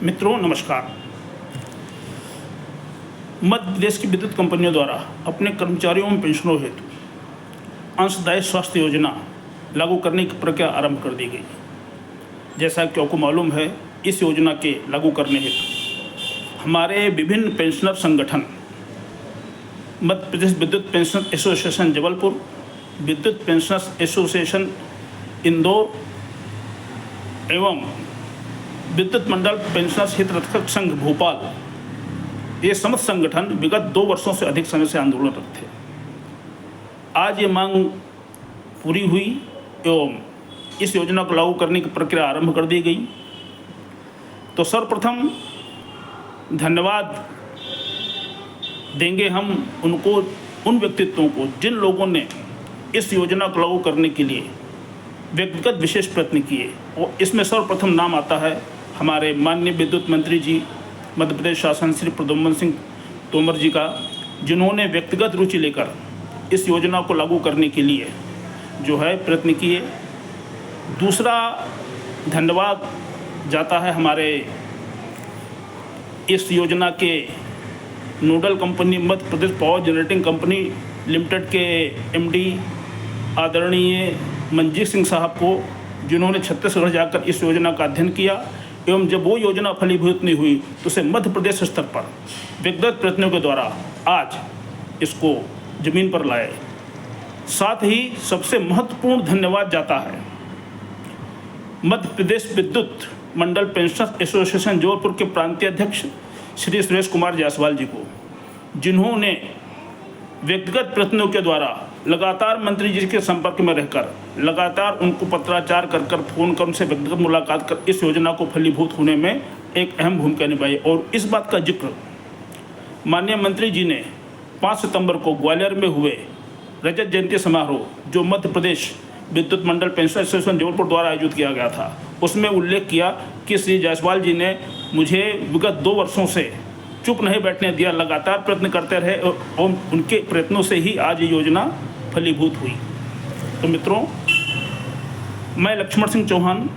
मित्रों नमस्कार। मध्य प्रदेश की विद्युत कंपनियों द्वारा अपने कर्मचारियों एवं पेंशनरों हेतु अंशदायी स्वास्थ्य योजना लागू करने की प्रक्रिया आरंभ कर दी गई। जैसा कि आपको मालूम है, इस योजना के लागू करने हेतु हमारे विभिन्न पेंशनर संगठन मध्य प्रदेश विद्युत पेंशन एसोसिएशन जबलपुर, विद्युत पेंशनर्स एसोसिएशन इंदौर एवं विद्युत मंडल पेंशनर्स हितरक्षक संघ भोपाल, ये समस्त संगठन विगत 2 वर्षों से अधिक समय से आंदोलनरत थे। आज ये मांग पूरी हुई एवं इस योजना को लागू करने की प्रक्रिया आरंभ कर दी गई। तो सर्वप्रथम धन्यवाद देंगे हम उन व्यक्तित्वों को जिन लोगों ने इस योजना को लागू करने के लिए व्यक्तिगत विशेष प्रयत्न किए। और इसमें सर्वप्रथम नाम आता है हमारे माननीय विद्युत मंत्री जी मध्य प्रदेश शासन श्री प्रद्युम्न सिंह तोमर जी का, जिन्होंने व्यक्तिगत रुचि लेकर इस योजना को लागू करने के लिए जो है प्रयत्न किए। दूसरा धन्यवाद जाता है हमारे इस योजना के nodal company Madhya Pradesh power generating company limited के एमडी आदरणीय मंजीत सिंह साहब को, जिन्होंने छत्तीसगढ़ जाकर इस योजना का अध्ययन किया एवं जब वो योजना फलीभूत नहीं हुई तो उसे मध्य प्रदेश स्तर पर व्यक्तिगत प्रयत्नों के द्वारा आज इसको जमीन पर लाए। साथ ही सबसे महत्वपूर्ण धन्यवाद जाता है मध्य प्रदेश विद्युत मंडल पेंशनर्स एसोसिएशन जबलपुर के प्रांतीय अध्यक्ष श्री सुरेश कुमार जायसवाल जी को, जिन्होंने व्यक्तिगत प्रयत्नों के द्वारा लगातार मंत्री जी के संपर्क में रहकर लगातार उनको पत्राचार कर फ़ोन कर उनसे व्यक्तिगत मुलाकात कर इस योजना को फलीभूत होने में एक अहम भूमिका निभाई। और इस बात का जिक्र माननीय मंत्री जी ने 5 सितंबर को ग्वालियर में हुए रजत जयंती समारोह जो मध्य प्रदेश विद्युत मंडल पेंशन एसोसिएशन जबलपुर द्वारा आयोजित किया गया था, उसमें उल्लेख किया कि श्री जायसवाल जी ने मुझे विगत 2 वर्षों से चुप नहीं बैठने दिया, लगातार प्रयत्न करते रहे और उनके प्रयत्नों से ही आज ये योजना फलीभूत हुई। तो मित्रों, मैं लक्ष्मण सिंह चौहान,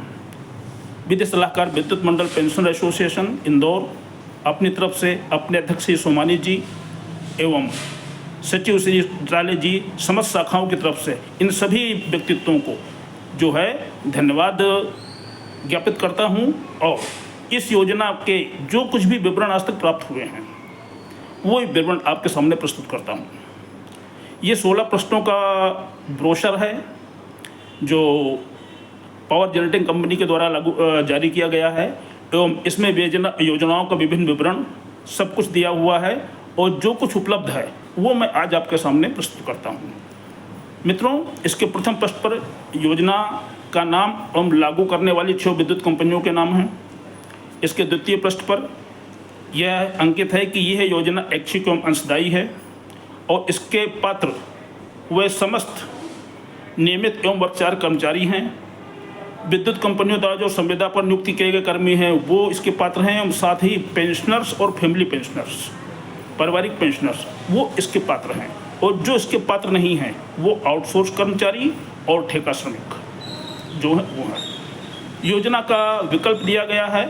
विधि सलाहकार विद्युत मंडल पेंशन एसोसिएशन इंदौर, अपनी तरफ से अपने अध्यक्ष श्री सोमानी जी एवं सचिव श्री ड्राले जी, समस्त शाखाओं की तरफ से इन सभी व्यक्तित्वों को जो है धन्यवाद ज्ञापित करता हूं। और इस योजना के जो कुछ भी विवरण आज तक प्राप्त हुए हैं वो विवरण आपके सामने प्रस्तुत करता हूं। ये 16 प्रश्नों का ब्रोशर है जो पावर जनरेटिंग कंपनी के द्वारा जारी किया गया है एवं इसमें योजनाओं का विभिन्न विवरण सब कुछ दिया हुआ है और जो कुछ उपलब्ध है वो मैं आज आपके सामने प्रस्तुत करता हूँ। मित्रों, इसके प्रथम पृष्ठ पर योजना का नाम एवं लागू करने वाली 6 विद्युत कंपनियों के नाम हैं। इसके द्वितीय पृष्ठ पर यह अंकित है कि यह योजना ऐच्छिक एवं अंशदायी है और इसके पात्र वे समस्त नियमित एवं वर्गचार कर्मचारी हैं। विद्युत कंपनियों द्वारा जो संविदा पर नियुक्ति किए गए कर्मी हैं वो इसके पात्र हैं एवं साथ ही पेंशनर्स और फैमिली पेंशनर्स, पारिवारिक पेंशनर्स, वो इसके पात्र हैं। और जो इसके पात्र नहीं हैं वो आउटसोर्स कर्मचारी और ठेका श्रमिक जो है वो है। योजना का विकल्प दिया गया है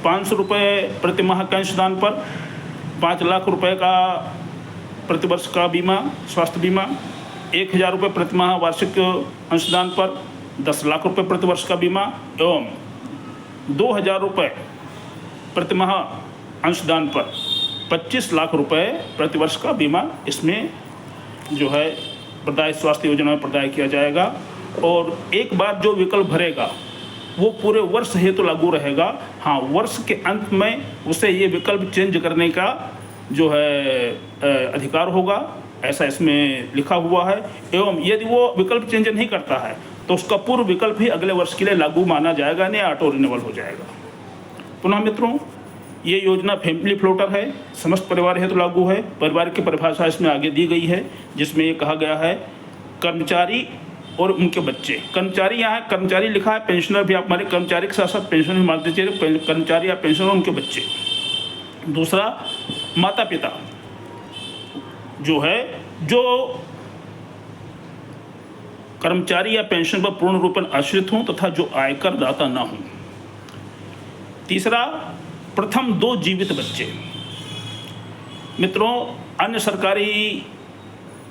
500 रुपये प्रति माह के अंशदान पर 5 लाख रुपए का प्रतिवर्ष का बीमा, स्वास्थ्य बीमा, 1000 रुपये प्रति माह वार्षिक अंशदान पर 10 लाख रुपए प्रतिवर्ष का बीमा एवं 2000 रुपये प्रति माह अंशदान पर 25 लाख रुपए प्रतिवर्ष का बीमा इसमें जो है प्रदाय स्वास्थ्य योजना में प्रदाय किया जाएगा। और एक बार जो विकल्प भरेगा वो पूरे वर्ष हेतु लागू रहेगा। हाँ, वर्ष के अंत में उसे ये विकल्प चेंज करने का जो है अधिकार होगा, ऐसा इसमें लिखा हुआ है। एवं यदि वो विकल्प चेंज नहीं करता है तो उसका पूर्व विकल्प ही अगले वर्ष के लिए लागू माना जाएगा, नहीं ऑटो रिन्यूअल हो जाएगा। पुनः मित्रों, ये योजना फैमिली फ्लोटर है, समस्त परिवार हेतु लागू है। परिवार की परिभाषा इसमें आगे दी गई है जिसमें ये कहा गया है कर्मचारी और उनके बच्चे। कर्मचारी यहाँ है, कर्मचारी लिखा है, पेंशनर भी आप हमारे कर्मचारी के साथ साथ पेंशन भी मान दीजिए, कर्मचारी या पेंशनर उनके बच्चे। दूसरा, माता पिता जो है जो कर्मचारी या पेंशन पर पूर्ण रूप से आश्रित हों तथा जो आयकर दाता न हों। तीसरा, प्रथम 2 जीवित बच्चे। मित्रों, अन्य सरकारी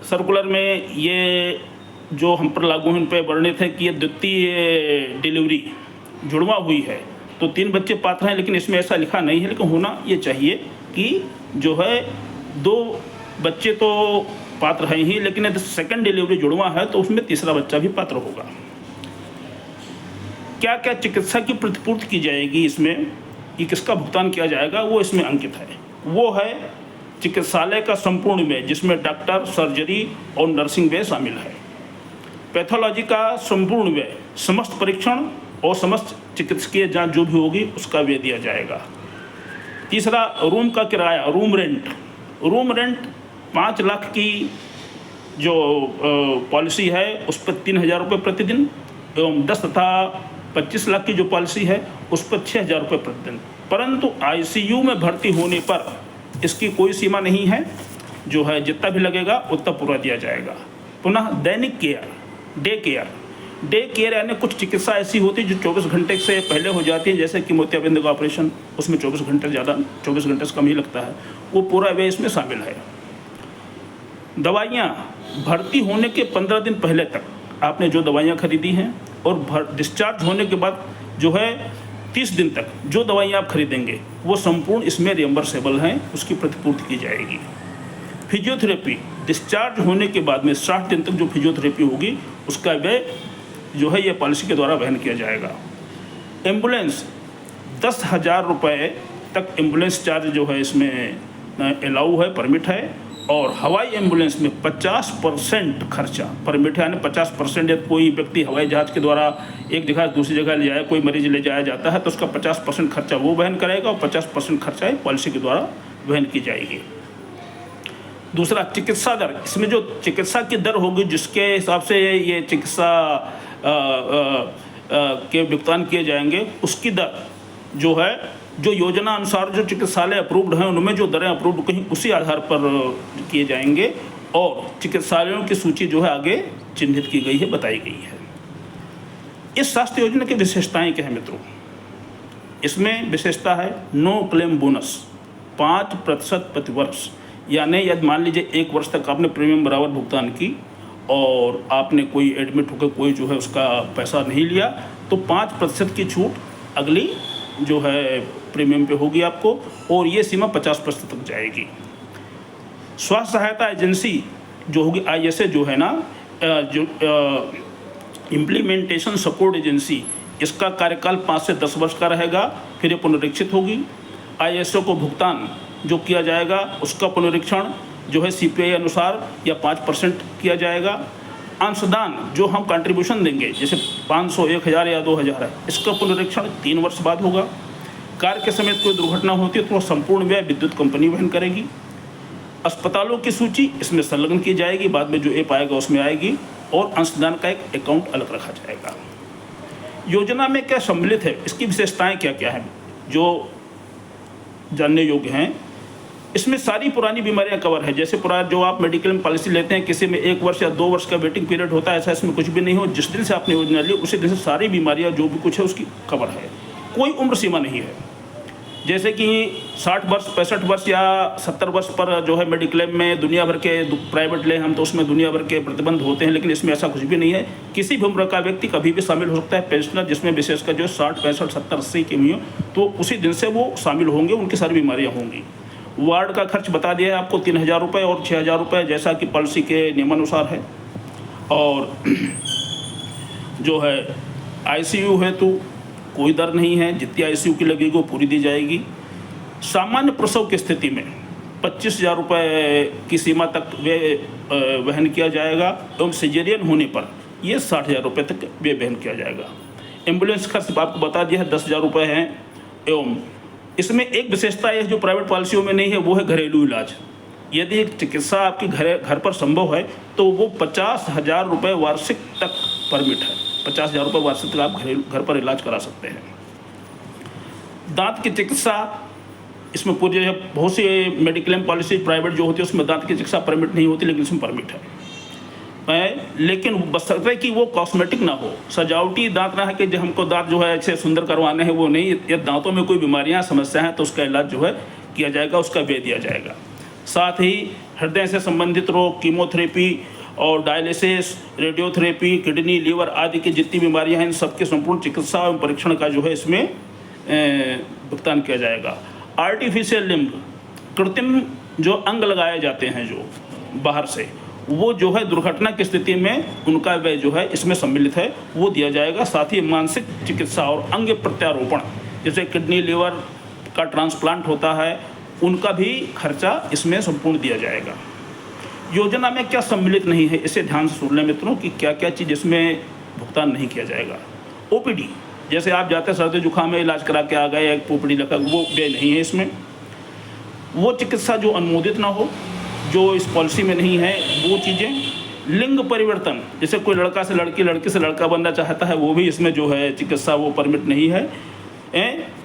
सर्कुलर में ये जो हम पर लागू है उन पर वर्णित है कि ये द्वितीय डिलीवरी जुड़वा हुई है तो 3 बच्चे पात्र हैं, लेकिन इसमें ऐसा लिखा नहीं है। लेकिन होना ये चाहिए कि जो है 2 बच्चे तो पात्र हैं ही, लेकिन यदि सेकंड डिलीवरी जुड़वा है तो उसमें तीसरा बच्चा भी पात्र होगा। क्या क्या चिकित्सा की प्रतिपूर्ति की जाएगी, इसमें कि किसका भुगतान किया जाएगा, वो इसमें अंकित है। वो है चिकित्सालय का संपूर्ण व्यय, जिसमें डॉक्टर, सर्जरी और नर्सिंग व्यय शामिल है। पैथोलॉजी का संपूर्ण व्यय, समस्त परीक्षण और समस्त चिकित्सकीय जांच जो भी होगी उसका व्यय दिया जाएगा। तीसरा, रूम का किराया, रूम रेंट 5 लाख की जो पॉलिसी है उस पर 3,000 रुपये प्रतिदिन, एवं 10 तथा 25 लाख की जो पॉलिसी है उस पर 6,000 रुपये प्रतिदिन। परंतु ICU में भर्ती होने पर इसकी कोई सीमा नहीं है, जो है जितना भी लगेगा उतना पूरा दिया जाएगा। पुनः दैनिक केयर, डे केयर यानी कुछ चिकित्सा ऐसी होती है जो 24 घंटे से पहले हो जाती है, जैसे कि मोतियाबिंद का ऑपरेशन, उसमें 24 घंटे ज़्यादा, 24 घंटे से कम ही लगता है, वो पूरा व्यय इसमें शामिल है। दवाइयाँ, भर्ती होने के 15 दिन पहले तक आपने जो दवाइयाँ खरीदी हैं और डिस्चार्ज होने के बाद जो है 30 दिन तक जो दवाइयाँ आप खरीदेंगे वो संपूर्ण इसमें रियम्बर्सेबल हैं, उसकी प्रतिपूर्ति की जाएगी। फिजियोथेरेपी, डिस्चार्ज होने के बाद में 60 दिन तक जो फिजियोथेरेपी होगी उसका व्यय जो है ये पॉलिसी के द्वारा वहन किया जाएगा। एम्बुलेंस, 10,000 रुपये तक एम्बुलेंस चार्ज जो है इसमें अलाउ है, परमिट है। और हवाई एम्बुलेंस में 50% खर्चा परमिट है, यानी 50% यदि कोई व्यक्ति हवाई जहाज़ के द्वारा एक जगह से दूसरी जगह ले जाए, कोई मरीज ले जाया जाता है तो उसका 50% खर्चा वो वहन करेगा और 50% खर्चा पॉलिसी के द्वारा वहन की जाएगी। दूसरा, चिकित्सा दर, इसमें जो चिकित्सा की दर होगी जिसके हिसाब से ये चिकित्सा के भुगतान किए जाएंगे, उसकी दर जो है, जो योजना अनुसार जो चिकित्सालय अप्रूव्ड हैं उनमें जो दरें अप्रूव्ड कहीं उसी आधार पर किए जाएंगे। और चिकित्सालयों की सूची जो है आगे चिन्हित की गई है, बताई गई है। इस स्वास्थ्य योजना की विशेषताएं क्या है मित्रों? इसमें विशेषता है नो क्लेम बोनस, 5% प्रतिवर्ष, यानी यदि मान लीजिए 1 वर्ष तक आपने प्रीमियम बराबर भुगतान की और आपने कोई एडमिट होकर कोई जो है उसका पैसा नहीं लिया तो 5% की छूट अगली जो है प्रीमियम पे होगी आपको, और ये सीमा 50% तक जाएगी। स्वास्थ्य सहायता एजेंसी जो होगी ISA जो है ना, जो इम्प्लीमेंटेशन सपोर्ट एजेंसी, इसका कार्यकाल 5 से 10 वर्ष का रहेगा, फिर ये पुनरीक्षित होगी। ISO को भुगतान जो किया जाएगा उसका पुनरीक्षण जो है CPI अनुसार या 5% किया जाएगा। अंशदान जो हम कंट्रीब्यूशन देंगे, जैसे 500, 1,000 या 2,000 है, इसका पुनरीक्षण 3 वर्ष बाद होगा। कार्य के समेत कोई दुर्घटना होती है तो वह संपूर्ण व्यय विद्युत कंपनी वहन करेगी। अस्पतालों की सूची इसमें संलग्न की जाएगी, बाद में जो ऐप आएगा उसमें आएगी, और अंशदान का एक अकाउंट अलग रखा जाएगा। योजना में क्या सम्मिलित है, इसकी विशेषताएं क्या क्या हैं जो जानने योग्य हैं? इसमें सारी पुरानी बीमारियां कवर है, जैसे पुराना जो आप मेडिकल में पॉलिसी लेते हैं, किसी में 1 वर्ष या 2 वर्ष का वेटिंग पीरियड होता है, ऐसा इसमें कुछ भी नहीं हो। जिस दिन से आपने योजना ली उसी दिन से सारी बीमारियां जो भी कुछ है उसकी कवर है, कोई उम्र सीमा नहीं है। जैसे कि 60 वर्ष, 65 वर्ष या 70 वर्ष पर जो है मेडिक्लेम में दुनिया भर के प्राइवेट ले हम तो उसमें दुनिया भर के प्रतिबंध होते हैं, लेकिन इसमें ऐसा कुछ भी नहीं है। किसी भी उम्र का व्यक्ति कभी भी शामिल हो सकता है। पेंशनर जिसमें विशेषकर जो 60, 65, 70, 80 की हुई हो तो उसी दिन से वो शामिल होंगे, उनकी सारी बीमारियाँ होंगी। वार्ड का खर्च बता दिया है आपको, 3,000 रुपये और 6,000 रुपये जैसा कि पॉलिसी के नियमानुसार है। और जो है ICU है तो कोई दर नहीं है, जितनी ICU की लगेगी वो पूरी दी जाएगी। सामान्य प्रसव की स्थिति में 25,000 रुपये की सीमा तक व्यय वहन किया जाएगा, एवं सिजेरियन होने पर ये 60,000 रुपये तक व्यय वहन किया जाएगा। एम्बुलेंस खर्च आपको बता दिया है, 10,000 रुपये हैं। एवं इसमें एक विशेषता है जो प्राइवेट पॉलिसियों में नहीं है, वो है घरेलू इलाज। यदि एक चिकित्सा आपकी घर पर संभव है तो वो 50,000 रुपये वार्षिक तक परमिट है। 50,000 रुपये वार्षिक तक आप घर पर इलाज करा सकते हैं। दांत की चिकित्सा, इसमें पूरी बहुत सी मेडिक्लेम पॉलिसी प्राइवेट जो होती है उसमें दांत की चिकित्सा परमिट नहीं होती, लेकिन इसमें परमिट है। लेकिन बशर्ते कि वो कॉस्मेटिक ना हो, सजावटी दांत ना है कि जो हमको दांत जो है अच्छे सुंदर करवाने हैं, वो नहीं। या दांतों में कोई बीमारियां समस्या हैं तो उसका इलाज जो है किया जाएगा, उसका व्यय दिया जाएगा। साथ ही हृदय से संबंधित रोग, कीमोथेरेपी और डायलिसिस, रेडियोथेरेपी, किडनी, लीवर आदि की जितनी बीमारियां हैं, इन सबके संपूर्ण चिकित्सा एवं परीक्षण का जो है इसमें भुगतान किया जाएगा। आर्टिफिशियल लिम्ब, कृत्रिम जो अंग लगाए जाते हैं जो बाहर से, वो जो है दुर्घटना की स्थिति में उनका व्यय जो है इसमें सम्मिलित है, वो दिया जाएगा। साथ ही मानसिक चिकित्सा और अंग प्रत्यारोपण, जैसे किडनी, लीवर का ट्रांसप्लांट होता है, उनका भी खर्चा इसमें संपूर्ण दिया जाएगा। योजना में क्या सम्मिलित नहीं है, इसे ध्यान से सुन लें मित्रों कि क्या क्या चीज़ इसमें भुगतान नहीं किया जाएगा। ओपीडी, जैसे आप जाते सर्दी जुकाम में इलाज करा के आ गए, एक ओपीडी लगा, वो व्यय नहीं है इसमें। वो चिकित्सा जो अनुमोदित ना हो, जो इस पॉलिसी में नहीं है, वो चीज़ें। लिंग परिवर्तन, जैसे कोई लड़का से लड़की, लड़की से लड़का बनना चाहता है, वो भी इसमें जो है चिकित्सा वो परमिट नहीं है।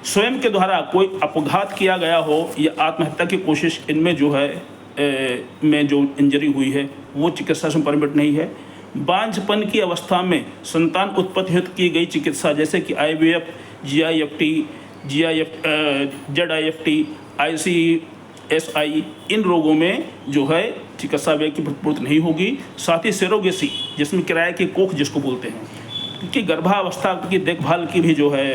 स्वयं के द्वारा कोई अपघात किया गया हो या आत्महत्या की कोशिश, इनमें जो है में जो इंजरी हुई है, वो चिकित्सा से परमिट नहीं है। बांझपन की अवस्था में संतान उत्पत्ति हेतु की गई चिकित्सा, जैसे कि IVF, ZIFT, ICSI, इन रोगों में जो है चिकित्सा व्यय की प्रतिपूर्ति नहीं होगी। साथ ही सेरोगेसी, जिसमें किराए की कोख जिसको बोलते हैं, क्योंकि गर्भावस्था की देखभाल की भी जो है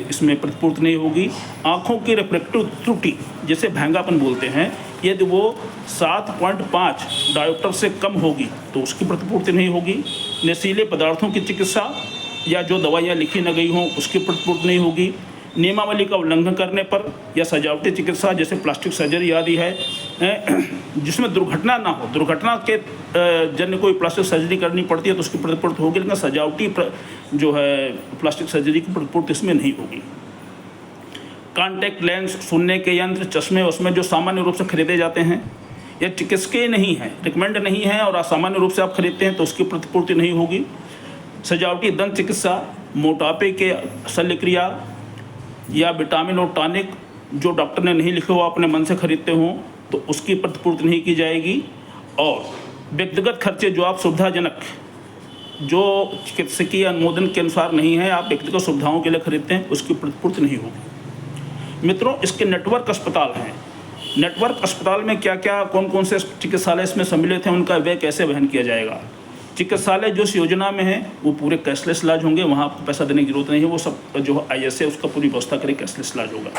इसमें प्रतिपूर्ति नहीं होगी। आँखों की रिफ्रैक्टिव त्रुटि, जिसे भैंगापन बोलते हैं, यदि वो 7.5 डायोप्टर से कम होगी तो उसकी प्रतिपूर्ति नहीं होगी। नशीले पदार्थों की चिकित्सा या जो दवाइयाँ लिखी न गई हों, उसकी प्रतिपूर्ति नहीं होगी। नियमावली का उल्लंघन करने पर या सजावटी चिकित्सा, जैसे प्लास्टिक सर्जरी आदि है, जिसमें दुर्घटना ना हो, दुर्घटना के जन्य कोई प्लास्टिक सर्जरी करनी पड़ती है तो उसकी प्रतिपूर्ति होगी, लेकिन सजावटी जो है प्लास्टिक सर्जरी की प्रतिपूर्ति इसमें नहीं होगी। कॉन्टैक्ट लेंस, सुनने के यंत्र, चश्मे, उसमें जो सामान्य रूप से खरीदे जाते हैं या चिकित्सकीय नहीं है, रिकमेंड नहीं है और असामान्य रूप से आप खरीदते हैं तो उसकी प्रतिपूर्ति नहीं होगी। सजावटी दंत चिकित्सा, मोटापे के शल्यक्रिया या विटामिन और टॉनिक जो डॉक्टर ने नहीं लिखे हो, अपने मन से खरीदते हों, तो उसकी प्रतिपूर्ति नहीं की जाएगी। और व्यक्तिगत खर्चे जो आप सुविधाजनक, जो चिकित्सकीय अनुमोदन के अनुसार नहीं है, आप व्यक्तिगत सुविधाओं के लिए खरीदते हैं, उसकी प्रतिपूर्ति नहीं होगी। मित्रों, इसके नेटवर्क अस्पताल हैं। नेटवर्क अस्पताल में क्या क्या, कौन कौन से चिकित्सालय इसमें सम्मिलित हैं, उनका व्यय कैसे वहन किया जाएगा। चिकित्सालय जो इस योजना में है वो पूरे कैशलेस इलाज होंगे, वहाँ आपको पैसा देने की जरूरत नहीं है, वो सब जो IS है उसका पूरी व्यवस्था करे, कैशलेस इलाज होगा।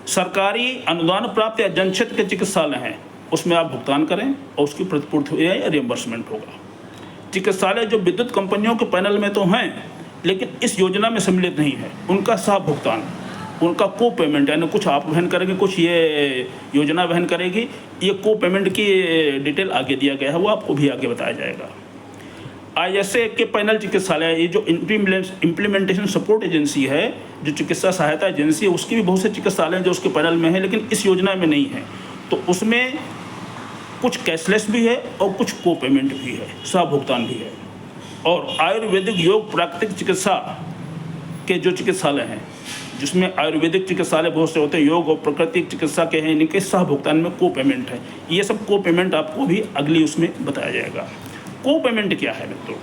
सरकारी अनुदान प्राप्त या जनक्षेत्र के चिकित्सालय हैं, उसमें आप भुगतान करें और उसकी प्रतिपूर्ति या रियम्बर्समेंट होगा। चिकित्सालय जो विद्युत कंपनियों के पैनल में तो हैं लेकिन इस योजना में सम्मिलित नहीं है, उनका सह भुगतान, उनका को पेमेंट, यानी कुछ आप वहन करेंगे, कुछ ये योजना वहन करेगी। ये को पेमेंट की डिटेल आगे दिया गया है, वो आपको भी आगे बताया जाएगा। ISA के पैनल चिकित्सालय, ये जो इम्प्लीमेंटेशन सपोर्ट एजेंसी है, जो चिकित्सा सहायता एजेंसी है, उसकी भी बहुत से चिकित्सालय हैं जो उसके पैनल में है, लेकिन इस योजना में नहीं है। तो उसमें कुछ कैशलेस भी है और कुछ को पेमेंट भी है, सह भुगतान भी है। और आयुर्वेदिक, योग, प्राकृतिक चिकित्सा के जो चिकित्सालय हैं, जिसमें आयुर्वेदिक चिकित्सालय बहुत से होते हैं, योग और प्राकृतिक चिकित्सा के हैं, इनके सह भुगतान में को पेमेंट है। ये सब को पेमेंट आपको भी अगली उसमें बताया जाएगा। को पेमेंट क्या है मित्रों?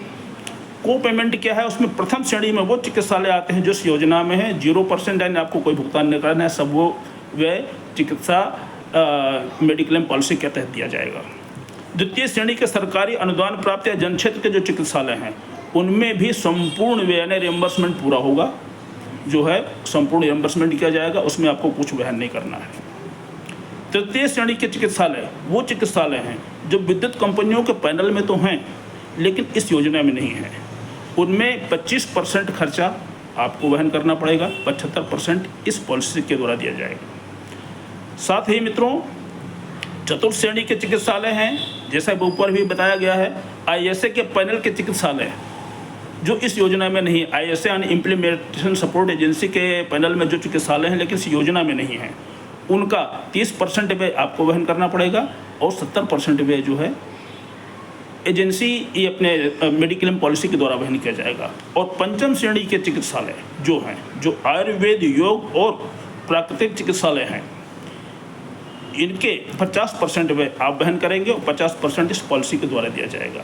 को पेमेंट क्या है? उसमें प्रथम श्रेणी में वो चिकित्सालय आते हैं जो इस योजना में है, 0%, यानी आपको कोई भुगतान नहीं करना है, सब वो व्यय चिकित्सा मेडिक्लेम पॉलिसी के तहत दिया जाएगा। द्वितीय श्रेणी के सरकारी अनुदान प्राप्त या जनक्षेत्र के जो चिकित्सालय हैं, उनमें भी संपूर्ण व्यय यानी रियम्बर्समेंट पूरा होगा, जो है संपूर्ण रियम्बर्समेंट किया जाएगा, उसमें आपको कुछ वहन नहीं करना है। तृतीय श्रेणी के चिकित्सालय वो चिकित्सालय हैं जो विद्युत कंपनियों के पैनल में तो हैं लेकिन इस योजना में नहीं है। उनमें 25% खर्चा आपको वहन करना पड़ेगा, 75% इस पॉलिसी के द्वारा दिया जाएगा। साथ ही मित्रों, चतुर्थ श्रेणी के चिकित्सालय हैं, जैसा ऊपर भी बताया गया है। ISA के पैनल के चिकित्सालय जो इस योजना में नहीं है, ISA यानी इम्प्लीमेंटेशन सपोर्ट एजेंसी के पैनल में जो चिकित्सालय हैं लेकिन इस योजना में नहीं है, उनका 30% व्यय आपको वहन करना पड़ेगा और 70% व्यय जो है एजेंसी ये अपने मेडिक्लेम पॉलिसी के द्वारा वहन किया जाएगा। और पंचम श्रेणी के चिकित्सालय जो हैं, जो आयुर्वेद, योग और प्राकृतिक चिकित्सालय हैं, इनके 50% वे आप वहन करेंगे और 50% इस पॉलिसी के द्वारा दिया जाएगा।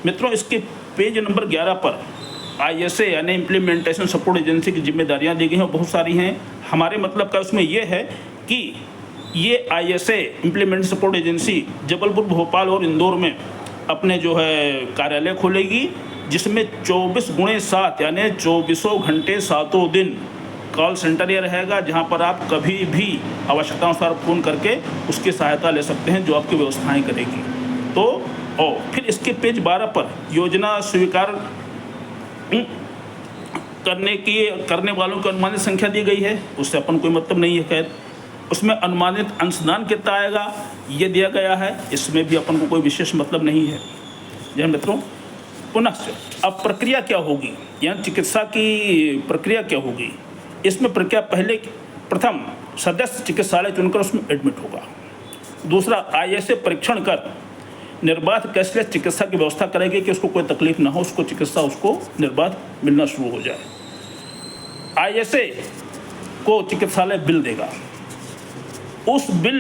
मित्रों, इसके पेज नंबर 11 पर ISA यानी इम्प्लीमेंटेशन सपोर्ट एजेंसी की जिम्मेदारियां दी गई हैं, बहुत सारी हैं। हमारे मतलब का उसमें ये है कि ये ISA implementation support agency Jabalpur, Bhopal और इंदौर में अपने जो है कार्यालय खोलेगी, जिसमें 24/7 यानी 24 घंटे 7 दिन कॉल सेंटर ये रहेगा, जहां पर आप कभी भी आवश्यकतानुसार फ़ोन करके उसकी सहायता ले सकते हैं, जो आपकी व्यवस्थाएं करेगी। तो और फिर इसके पेज 12 पर योजना स्वीकार करने वालों की अनुमानित संख्या दी गई है, उससे अपन कोई मतलब नहीं है। खैर, उसमें अनुमानित अंशदान कितना आएगा ये दिया गया है, इसमें भी अपन को कोई विशेष मतलब नहीं है। जय मित्रों, पुनः अब प्रक्रिया क्या होगी, यानी चिकित्सा की प्रक्रिया क्या होगी। इसमें प्रक्रिया प्रथम सदस्य चिकित्सालय चुनकर उसमें एडमिट होगा। दूसरा, ISA परीक्षण कर निर्बाध कैशलेस चिकित्सा की व्यवस्था करेगी कि उसको कोई तकलीफ ना हो, उसको चिकित्सा उसको निर्बाध मिलना शुरू हो जाए। ISA को चिकित्सालय बिल देगा, उस बिल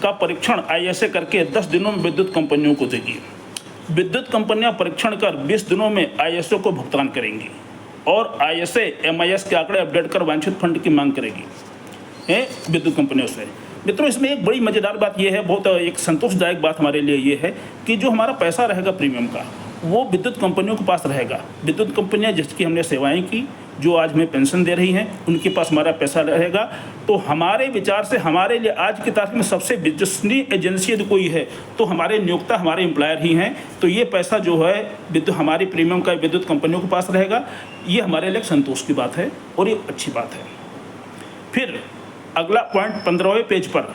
का परीक्षण ISA करके 10 दिनों में विद्युत कंपनियों को देगी। विद्युत कंपनियां परीक्षण कर 20 दिनों में ISA को भुगतान करेंगी और ISA MIS के आंकड़े अपडेट कर वांछित फंड की मांग करेगी विद्युत कंपनियों से। मित्रों, इसमें एक बड़ी मज़ेदार बात यह है, बहुत एक संतोषदायक बात हमारे लिए ये है कि जो हमारा पैसा रहेगा प्रीमियम का, वो विद्युत कंपनियों के पास रहेगा। विद्युत कंपनियां जिसकी हमने सेवाएं की, जो आज हमें पेंशन दे रही हैं, उनके पास हमारा पैसा रहेगा। तो हमारे विचार से हमारे लिए आज की तारीख में सबसे विश्वसनीय एजेंसी यदि कोई है तो हमारे नियोक्ता, हमारे एम्प्लॉयर ही हैं। तो ये पैसा जो है विद्युत हमारी प्रीमियम का विद्युत कंपनियों के पास रहेगा। ये हमारे लिए संतोष की बात है और ये अच्छी बात है। फिर अगला पॉइंट 15वें पेज पर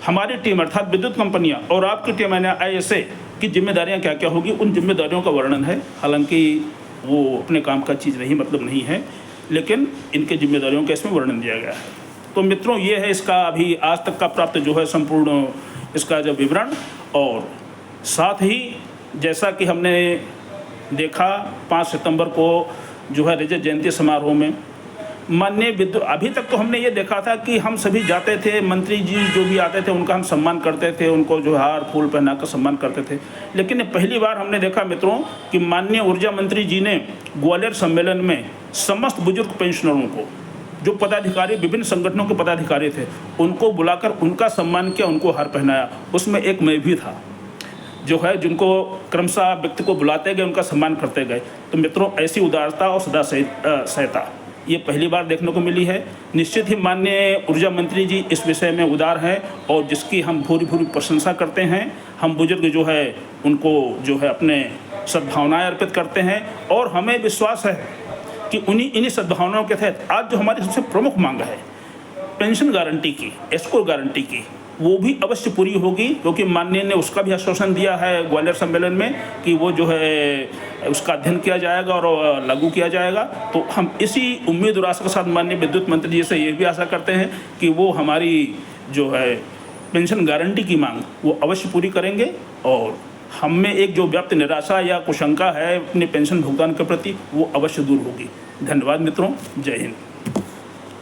हमारी टीम अर्थात विद्युत कंपनियां और आपकी टीम यानी ISA की जिम्मेदारियां क्या क्या होगी, उन जिम्मेदारियों का वर्णन है। हालांकि वो अपने काम का चीज़ नहीं, मतलब नहीं है, लेकिन इनके जिम्मेदारियों का इसमें वर्णन दिया गया है। तो मित्रों, ये है इसका अभी आज तक का प्राप्त जो है संपूर्ण इसका जो विवरण। और साथ ही जैसा कि हमने देखा 5 सितंबर को जो है रजत जयंती समारोह में माननीय विद्युत, अभी तक तो हमने ये देखा था कि हम सभी जाते थे, मंत्री जी जो भी आते थे उनका हम सम्मान करते थे, उनको जो हार फूल पहना कर सम्मान करते थे। लेकिन पहली बार हमने देखा मित्रों कि माननीय ऊर्जा मंत्री जी ने ग्वालियर सम्मेलन में समस्त बुजुर्ग पेंशनरों को, जो पदाधिकारी विभिन्न संगठनों के पदाधिकारी थे, उनको बुलाकर उनका सम्मान किया, उनको हार पहनाया। उसमें एक मैं भी था जो है, जिनको क्रमशः व्यक्ति को बुलाते गए, उनका सम्मान करते गए। तो मित्रों, ऐसी उदारता और सदा सहायता ये पहली बार देखने को मिली है। निश्चित ही माननीय ऊर्जा मंत्री जी इस विषय में उदार हैं और जिसकी हम भूरी भूरी प्रशंसा करते हैं। हम बुजुर्ग जो है उनको जो है अपने सद्भावनाएं अर्पित करते हैं और हमें विश्वास है कि इन्हीं सद्भावनाओं के तहत आज जो हमारी सबसे प्रमुख मांग है पेंशन गारंटी की, एस्को गारंटी की, वो भी अवश्य पूरी होगी, क्योंकि माननीय ने उसका भी आश्वासन दिया है ग्वालियर सम्मेलन में कि वो जो है उसका अध्ययन किया जाएगा और लागू किया जाएगा। तो हम इसी उम्मीद और आशा के साथ माननीय विद्युत मंत्री जी से ये भी आशा करते हैं कि वो हमारी जो है पेंशन गारंटी की मांग वो अवश्य पूरी करेंगे और हम में एक जो व्याप्त निराशा या कुशंका है अपने पेंशन भुगतान के प्रति, वो अवश्य दूर होगी। धन्यवाद मित्रों, जय हिंद।